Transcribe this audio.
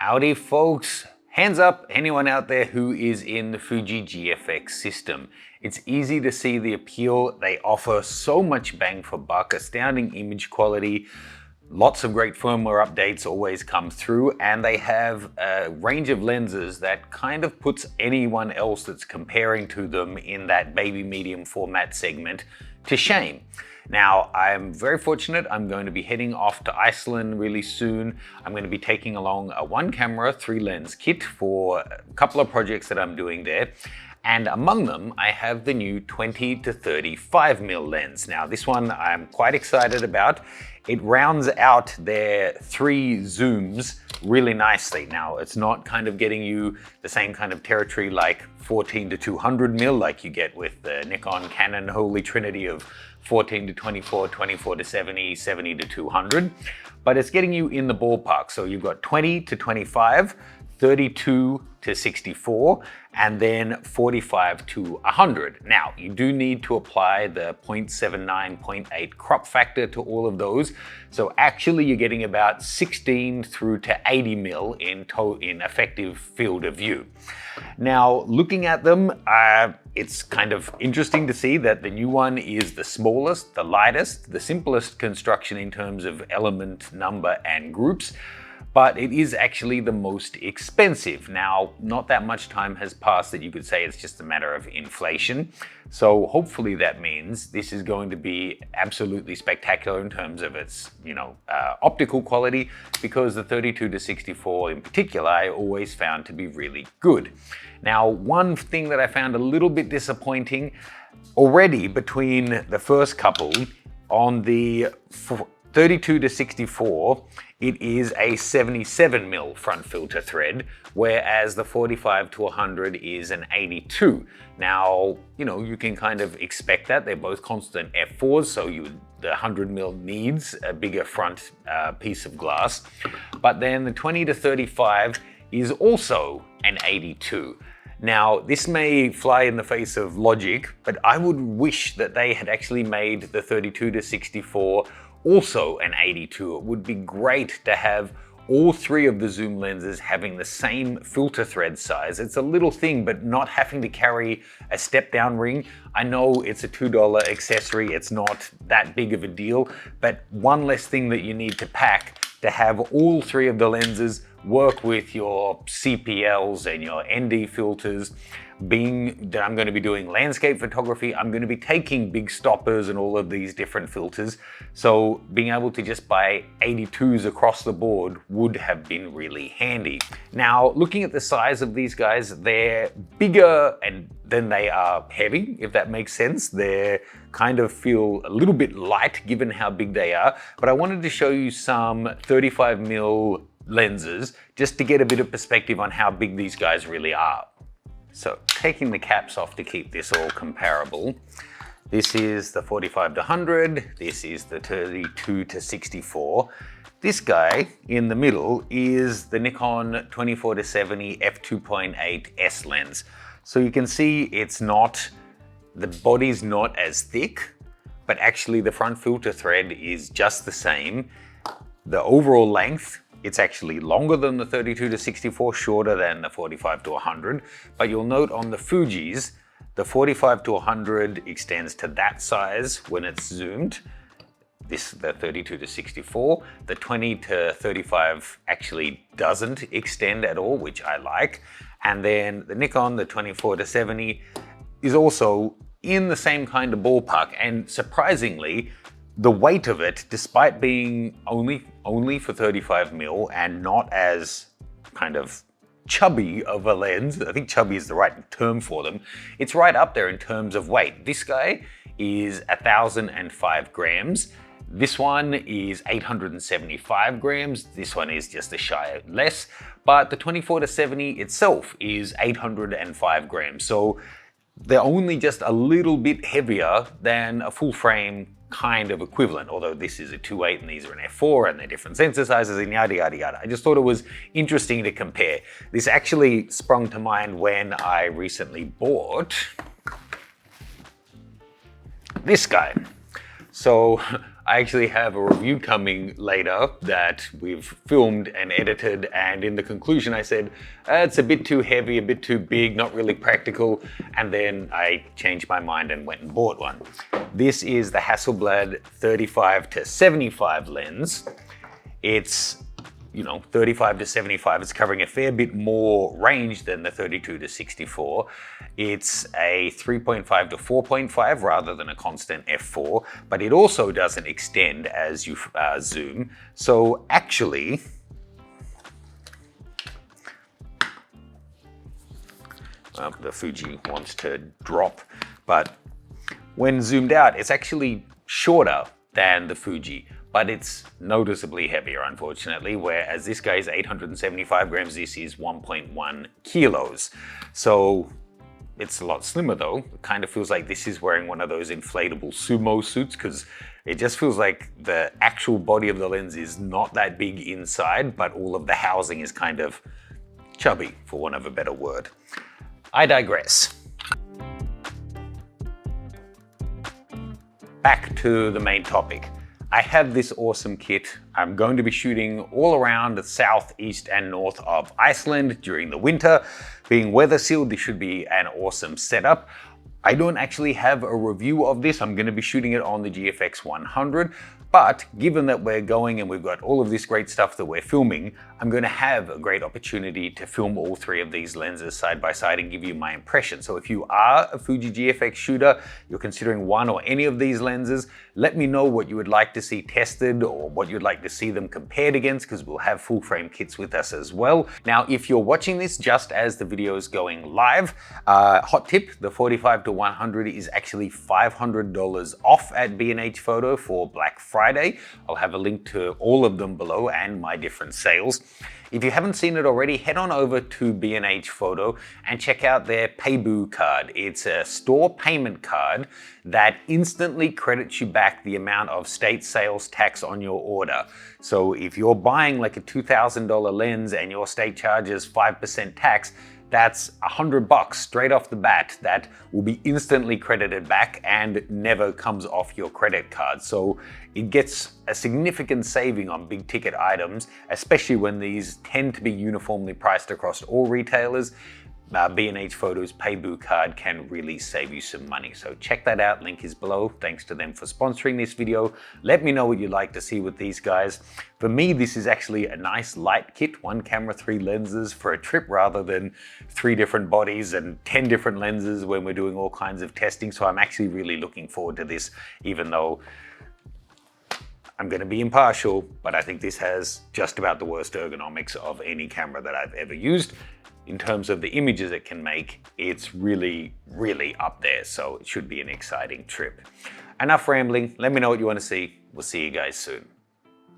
Howdy folks, hands up anyone out there who is in the Fuji GFX system. It's easy to see the appeal. They offer so much bang for buck, astounding image quality, lots of great firmware updates always come through, and they have a range of lenses that kind of puts anyone else that's comparing to them in that baby medium format segment to shame. Now, I'm very fortunate. I'm going to be heading off to Iceland really soon. I'm going to be taking along a 1-camera, 3-lens kit for a couple of projects that I'm doing there. And among them, I have the new 20 to 35mm lens. Now, this one I'm quite excited about. It rounds out their 3 zooms really nicely. Now, it's not kind of getting you the same kind of territory like 14 to 200mm like you get with the Nikon Canon holy trinity of 14 to 24, 24 to 70, 70 to 200, but it's getting you in the ballpark. So you've got 20 to 25, 32 to 64, and then 45 to 100. Now, you do need to apply the 0.79, 0.8 crop factor to all of those. So actually you're getting about 16 through to 80mm in effective field of view. Now, looking at them, it's kind of interesting to see that the new one is the smallest, the lightest, the simplest construction in terms of element, number, and groups, but it is actually the most expensive. Now, not that much time has passed that you could say it's just a matter of inflation. So hopefully that means this is going to be absolutely spectacular in terms of its, optical quality, because the 32 to 64 in particular, I always found to be really good. Now, one thing that I found a little bit disappointing already between the first couple, on the 32 to 64, it is a 77mm front filter thread, whereas the 45 to 100 is an 82. Now, you can kind of expect that. They're both constant f4s, so the 100mm needs a bigger front piece of glass. But then the 20 to 35 is also an 82. Now, this may fly in the face of logic, but I would wish that they had actually made the 32 to 64 also an 82. It would be great to have all 3 of the zoom lenses having the same filter thread size. It's a little thing, but not having to carry a step down ring. I know it's a $2 accessory, it's not that big of a deal, but one less thing that you need to pack to have all 3 of the lenses work with your CPLs and your ND filters. Being that I'm going to be doing landscape photography, I'm going to be taking big stoppers and all of these different filters. So being able to just buy 82s across the board would have been really handy. Now, looking at the size of these guys, they're bigger and then they are heavy, if that makes sense. They kind of feel a little bit light given how big they are, but I wanted to show you some 35mm lenses just to get a bit of perspective on how big these guys really are. So taking the caps off to keep this all comparable, this is the 45 to 100, this is the 32 to 64. This guy in the middle is the Nikon 24 to 70 f2.8 S lens. So you can see the body's not as thick, but actually the front filter thread is just the same. The overall length, it's actually longer than the 32 to 64, shorter than the 45 to 100. But you'll note on the Fujis, the 45 to 100 extends to that size when it's zoomed. The 32 to 64. The 20 to 35 actually doesn't extend at all, which I like. And then the Nikon, the 24 to 70, is also in the same kind of ballpark. And surprisingly, the weight of it, despite being only for 35mm and not as kind of chubby of a lens, I think chubby is the right term for them, it's right up there in terms of weight. This guy is 1,005 grams. This one is 875 grams. This one is just a shy less, but the 24 to 70 itself is 805 grams. So they're only just a little bit heavier than a full frame kind of equivalent, although this is a 2.8 and these are an f4 and they're different sensor sizes and yada yada yada. I just thought it was interesting to compare. This actually sprung to mind when I recently bought this guy. So I actually have a review coming later that we've filmed and edited, and in the conclusion I said, it's a bit too heavy, a bit too big, not really practical, and then I changed my mind and went and bought one. This is the Hasselblad 35 to 75 lens. It's 35 to 75, it's covering a fair bit more range than the 32 to 64. It's a 3.5 to 4.5 rather than a constant f4, but it also doesn't extend as you zoom. So actually, the Fuji wants to drop, but when zoomed out, it's actually shorter than the Fuji, but it's noticeably heavier, unfortunately, whereas this guy is 875 grams, this is 1.1 kilos. So it's a lot slimmer though. It kind of feels like this is wearing one of those inflatable sumo suits, because it just feels like the actual body of the lens is not that big inside, but all of the housing is kind of chubby, for want of a better word. I digress. Back to the main topic. I have this awesome kit. I'm going to be shooting all around the south, east, and north of Iceland during the winter. Being weather sealed, this should be an awesome setup. I don't actually have a review of this. I'm going to be shooting it on the GFX 100. But given that we're going and we've got all of this great stuff that we're filming, I'm going to have a great opportunity to film all three of these lenses side by side and give you my impression. So if you are a Fuji GFX shooter, you're considering one or any of these lenses, let me know what you would like to see tested or what you'd like to see them compared against, because we'll have full frame kits with us as well. Now, if you're watching this just as the video is going live, hot tip, the 45 to 100 is actually $500 off at B&H Photo for Black Friday. I'll have a link to all of them below and my different sales. If you haven't seen it already, head on over to B&H Photo and check out their Paybu card. It's a store payment card that instantly credits you back the amount of state sales tax on your order. So if you're buying like a $2,000 lens and your state charges 5% tax, that's $100 straight off the bat that will be instantly credited back and never comes off your credit card. So it gets a significant saving on big ticket items, especially when these tend to be uniformly priced across all retailers. B&H Photo's Paybu card can really save you some money. So check that out, link is below. Thanks to them for sponsoring this video. Let me know what you'd like to see with these guys. For me, this is actually a nice light kit, 1 camera, 3 lenses for a trip rather than 3 different bodies and 10 different lenses when we're doing all kinds of testing. So I'm actually really looking forward to this, even though I'm going to be impartial, but I think this has just about the worst ergonomics of any camera that I've ever used. In terms of the images it can make, it's really, really up there. So it should be an exciting trip. Enough rambling. Let me know what you want to see. We'll see you guys soon.